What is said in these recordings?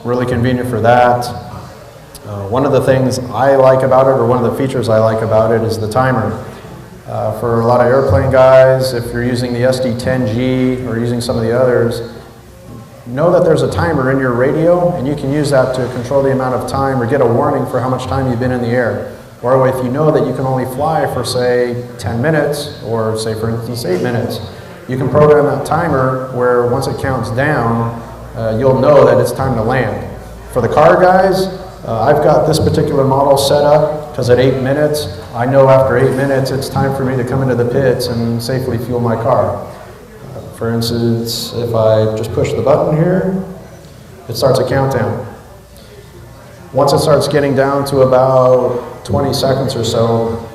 really convenient for that. One of the things I like about it, or one of the features I like about it, is the timer. For a lot of airplane guys, if you're using the SD10G or using some of the others, know that there's a timer in your radio, and you can use that to control the amount of time or get a warning for how much time you've been in the air. Or if you know that you can only fly for, say, 10 minutes, or say, for instance, 8 minutes, you can program that timer where once it counts down, you'll know that it's time to land. For the car guys, I've got this particular model set up because at 8 minutes, I know after 8 minutes it's time for me to come into the pits and safely fuel my car. For instance, if I just push the button here, it starts a countdown. Once it starts getting down to about 20 seconds or so,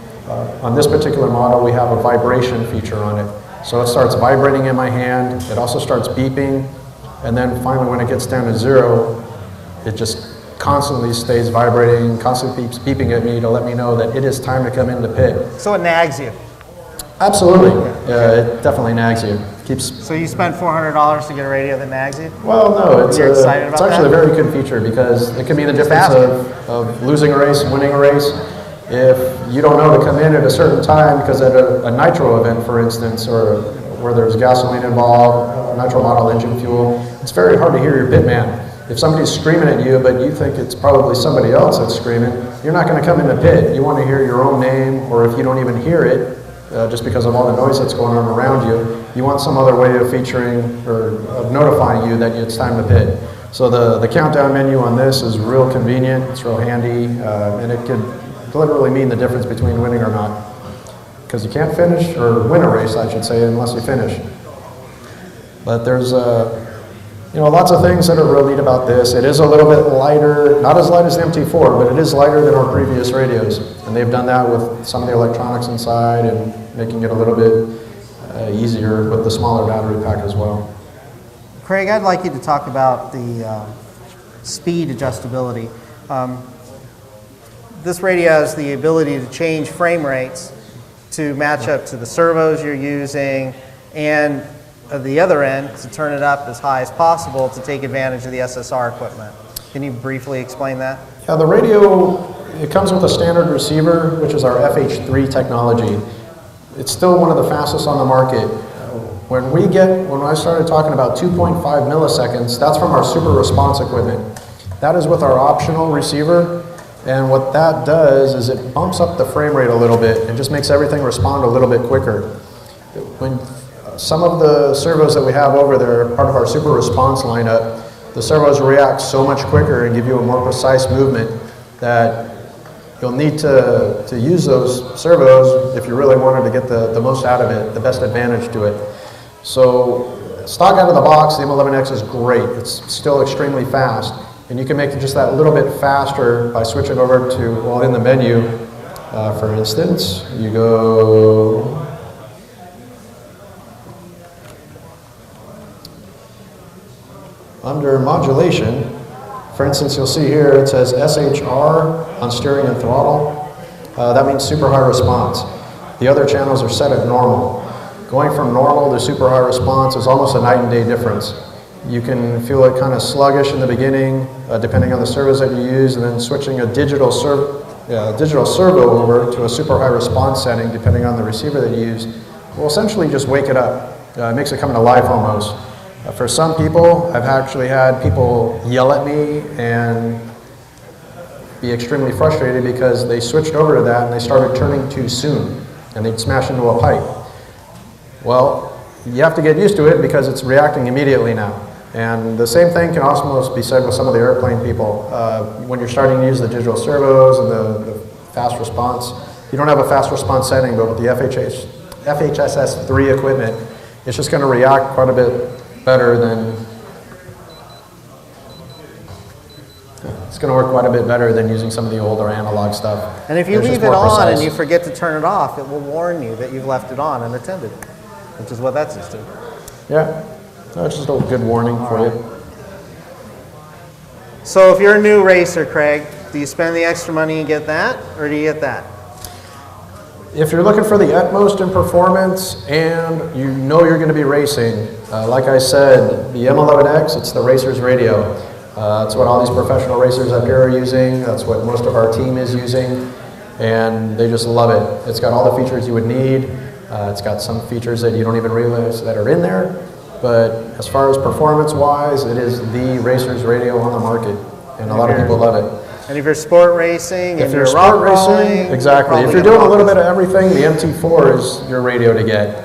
on this particular model we have a vibration feature on it. So it starts vibrating in my hand, it also starts beeping, and then finally when it gets down to 0, it just constantly stays vibrating, constantly keeps beeping at me to let me know that it is time to come into pit. So it nags you? Absolutely. It definitely nags you. So you spent $400 to get a radio that nags you? Well, no, it's that? actually a very good feature because it can be the difference of losing a race and winning a race. If you don't know to come in at a certain time, because at a nitro event, for instance, or where there's gasoline involved, nitro model engine fuel, it's very hard to hear your pit man. If somebody's screaming at you, but you think it's probably somebody else that's screaming, you're not going to come in the pit. You want to hear your own name, or if you don't even hear it, just because of all the noise that's going on around you, you want some other way of featuring or of notifying you that it's time to pit. So the countdown menu on this is real convenient, it's real handy, and it could literally mean the difference between winning or not. Because you can't finish, or win a race, I should say, unless you finish. But there's lots of things that are real neat about this. It is a little bit lighter, not as light as the MT4, but it is lighter than our previous radios. And they've done that with some of the electronics inside and making it a little bit easier with the smaller battery pack as well. Craig, I'd like you to talk about the speed adjustability. This radio has the ability to change frame rates to match up to the servos you're using, and at the other end to turn it up as high as possible to take advantage of the SSR equipment. Can you briefly explain that? Yeah, the radio, it comes with a standard receiver, which is our FH3 technology. It's still one of the fastest on the market. When I started talking about 2.5 milliseconds, that's from our super response equipment. That is with our optional receiver, and what that does is it bumps up the frame rate a little bit and just makes everything respond a little bit quicker. Some of the servos that we have over there, part of our super response lineup, the servos react so much quicker and give you a more precise movement that you'll need to use those servos if you really wanted to get the most out of it, the best advantage to it. So stock out of the box, the M11X is great. It's still extremely fast. And you can make it just that little bit faster by switching over to, well, in the menu, for instance, you go under modulation. For instance, you'll see here it says SHR on steering and throttle. That means super high response. The other channels are set at normal. Going from normal to super high response is almost a night and day difference. You can feel it kind of sluggish in the beginning, depending on the servos that you use, and then switching a digital servo over to a super high response setting, depending on the receiver that you use, will essentially just wake it up. It makes it come to life almost. For some people, I've actually had people yell at me and be extremely frustrated because they switched over to that and they started turning too soon and they'd smash into a pipe. Well, you have to get used to it because it's reacting immediately now. And the same thing can also be said with some of the airplane people. When you're starting to use the digital servos and the fast response, you don't have a fast response setting, but with the FHSS3 equipment, it's just going to react quite a bit better than, it's going to work quite a bit better than using some of the older analog stuff. And if you leave it on and you forget to turn it off, it will warn you that you've left it on unattended, which is what that's used to. Yeah, that's just a good warning for you. So if you're a new racer, Craig, do you spend the extra money and get that, or do you get that? If you're looking for the utmost in performance and you know you're going to be racing, like I said, the M11X, it's the racer's radio. That's what all these professional racers up here are using. That's what most of our team is using, and they just love it. It's got all the features you would need. It's got some features that you don't even realize that are in there, but as far as performance-wise, it is the racer's radio on the market, and a lot of people love it. And if you're sport racing, if you're sport racing, exactly. If you're doing a little bit of everything, the MT4 is your radio to get.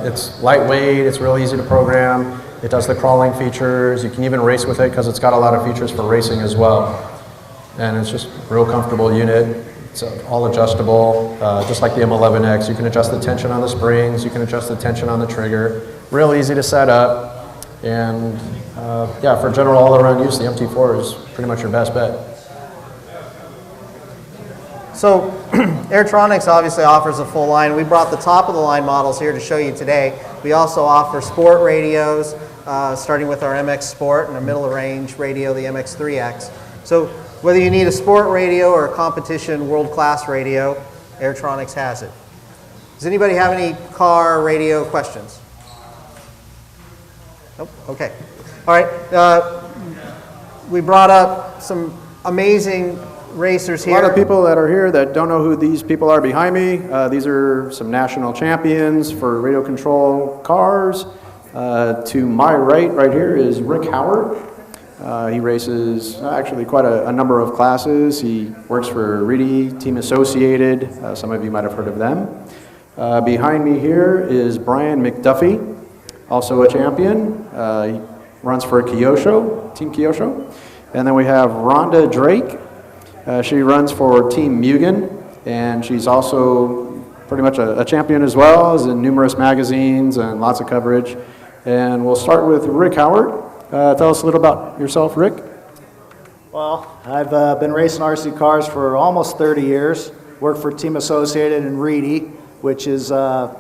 It's lightweight, it's real easy to program. It does the crawling features. You can even race with it because it's got a lot of features for racing as well. And it's just a real comfortable unit. It's all adjustable, just like the M11X. You can adjust the tension on the springs. You can adjust the tension on the trigger. Real easy to set up. And yeah, for general all-around use, the MT4 is pretty much your best bet. So Airtronics obviously offers a full line. We brought the top of the line models here to show you today. We also offer sport radios, starting with our MX Sport and our middle range radio, the MX3X. So whether you need a sport radio or a competition world-class radio, Airtronics has it. Does anybody have any car radio questions? Nope, okay. All right, we brought up some amazing racers here. A lot of people that are here that don't know who these people are behind me. These are some national champions for radio control cars. To my right here is Rick Howard. He races actually quite a number of classes. He works for Reedy, Team Associated. Some of you might have heard of them. Behind me here is Brian McDuffie, also a champion. He runs for Kyosho, Team Kyosho. And then we have Rhonda Drake. She runs for Team Mugen, and she's also pretty much a champion as well, is in numerous magazines and lots of coverage. And we'll start with Rick Howard. Tell us a little about yourself, Rick. Well, I've been racing RC cars for almost 30 years. Worked for Team Associated and Reedy, which is a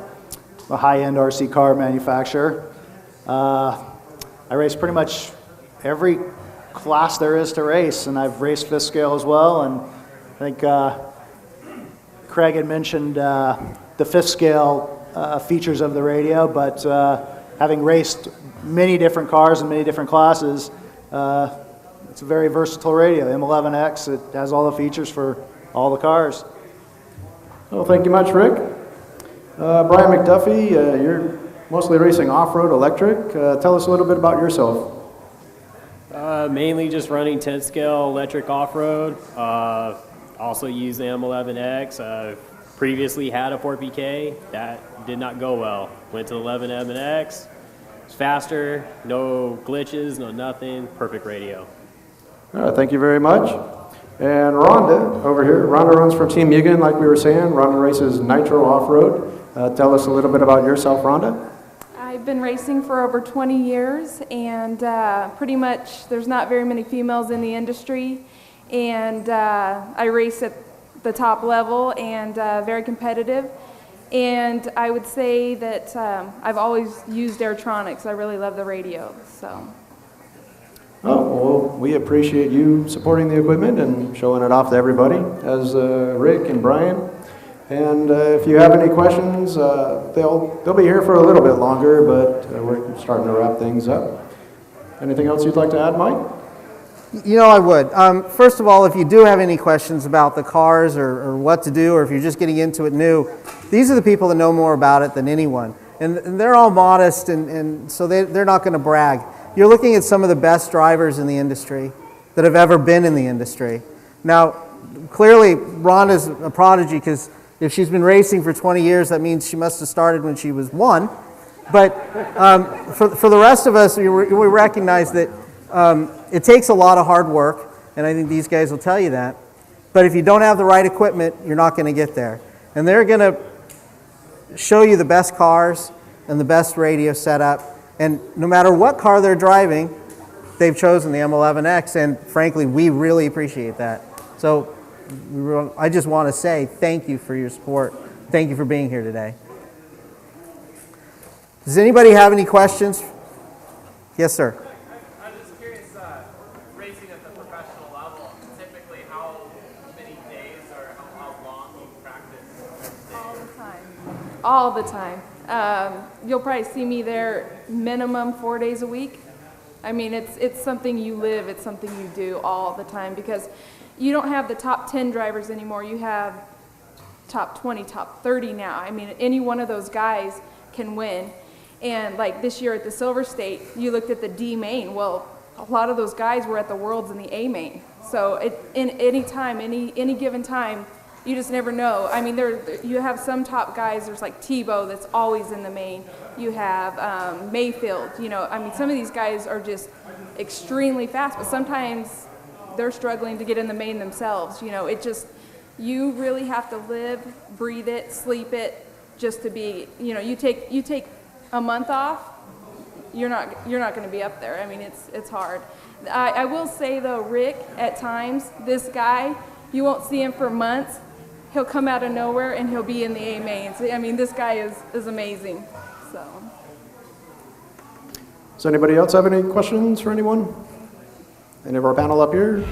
high-end RC car manufacturer. I race pretty much every class there is to race, and I've raced fifth scale as well. And I think Craig had mentioned the fifth scale features of the radio, but having raced many different cars in many different classes, it's a very versatile radio. M11X, it has all the features for all the cars. Well, thank you much, Rick. Brian McDuffie, you're mostly racing off-road electric. Tell us a little bit about yourself. Mainly just running 10 scale electric off-road. Also use the M11X. Previously had a 4PK. That did not go well. Went to the 11M&X. It's faster, no glitches, no nothing. Perfect radio. Thank you very much. And Rhonda over here. Rhonda runs for Team Mugen, like we were saying. Rhonda races Nitro Off-Road. Tell us a little bit about yourself, Rhonda. I've been racing for over 20 years, and pretty much there's not very many females in the industry, and I race at the top level and very competitive. And I would say that I've always used Airtronics. I really love the radio. So. Oh, well, we appreciate you supporting the equipment and showing it off to everybody, as Rick and Brian. And if you have any questions, they'll be here for a little bit longer, but we're starting to wrap things up. Anything else you'd like to add, Mike? You know, I would. First of all, if you do have any questions about the cars or what to do, or if you're just getting into it new, these are the people that know more about it than anyone. And they're all modest, and so they're not going to brag. You're looking at some of the best drivers in the industry that have ever been in the industry. Now, clearly, Rhonda's a prodigy, because if she's been racing for 20 years, that means she must have started when she was 1. But for the rest of us, we recognize that it takes a lot of hard work, and I think these guys will tell you that. But if you don't have the right equipment, you're not going to get there. And they're going to show you the best cars and the best radio setup. And no matter what car they're driving, they've chosen the M11X, and frankly, we really appreciate that. So I just want to say thank you for your support. Thank you for being here today. Does anybody have any questions? Yes, sir. I'm just curious, racing at the professional level, typically how many days or how long you practice? All the time. All the time. You'll probably see me there minimum 4 days a week. I mean, it's something you live, it's something you do all the time, because you don't have the top 10 drivers anymore. You have top 20, top 30 now. I mean, any one of those guys can win. And like this year at the Silver State, you looked at the D main. Well, a lot of those guys were at the Worlds in the A main. So in any time, any given time, you just never know. I mean, you have some top guys. There's like Tebow that's always in the main. You have Mayfield. You know, I mean, some of these guys are just extremely fast, but sometimes they're struggling to get in the main themselves. You know, you really have to live, breathe it, sleep it, just to be. You know, you take a month off, you're not going to be up there. I mean, it's hard. I will say though, Rick, at times, this guy, you won't see him for months. He'll come out of nowhere and he'll be in the A mains. I mean, this guy is amazing. So. Does anybody else have any questions for anyone? Any of our panel up here?